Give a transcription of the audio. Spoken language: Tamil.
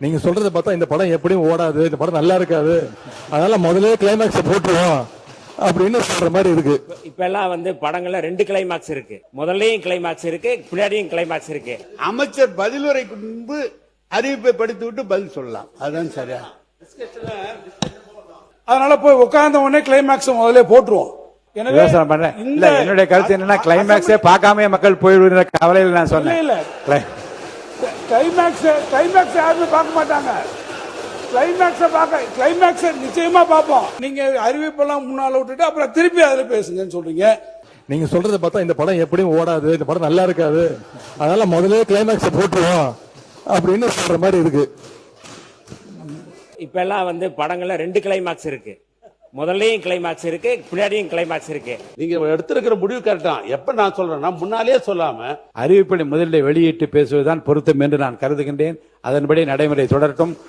நீங்க சொல்றதை பார்த்தா இந்த படம் எப்படியும் ஓடாது, இந்த படம் நல்லா இருக்காது, அதனால முதல்ல கிளைமேக்ஸ் போட்டுருவோம் அப்படின்னு சொல்ற மாதிரி இருக்கு. இப்ப எல்லாம் படங்கள்ல 2 கிளைமாக்ஸ் இருக்கு. முதல்லயும் கிளைமாக்ஸ் இருக்கு, பின்னாடியும் கிளைமாக்ஸ் இருக்கு. அமைச்சர் பதிலுரைக்கு முன்பு அறிவிப்பை படித்து விட்டு பதில் சொல்லலாம். அதுதான் சரியா. அதனால போய் உட்கார்ந்த உடனே கிளைமாக்ஸ் முதல்ல போட்டுருவோம். எனவே யோசனை பண்றேன். இல்ல, என்னுடைய கருத்து என்னன்னா கிளைமேக்ஸே பார்க்காம மக்கள் போய்விடுற கவலையில் நான் சொன்னேன். இல்ல கிளைமேக்ஸ் யாருமே பார்க்க மாட்டாங்க. கிளைமேக்ஸ் நிச்சயமா பார்ப்போம். நீங்க அறிவிப்பெல்லாம் முன்னால விட்டுட்டு அப்புறம் திருப்பி அதுல பேசுங்கன்னு சொல்றீங்க. நீங்க சொல்றதை பார்த்தா இந்த படம் எப்படியும் ஓடாது, இந்த படம் நல்லா இருக்காது, அதனால முதல்ல கிளைமேக்ஸ் போட்டுருவோம் அப்படின்னு சொல்ற மாதிரி இருக்கு. இப்ப எல்லாம் படங்கள்ல 2 கிளைமாக்ஸ் இருக்கு. முதல்லயும் கிளைமாக்ஸ் இருக்கு, பின்னாடியும் கிளைமாக்ஸ் இருக்கு. நீங்க எடுத்திருக்கிற முடிவு கரெக்டா. எப்ப நான் சொல்றேன்னா முன்னாலே சொல்லாம அறிவிப்பை முதலில் வெளியிட்டு பேசுவதுதான் பொருத்தம் என்று நான் கருதுகின்றேன். அதன்படி நடைமுறை தொடரட்டும்.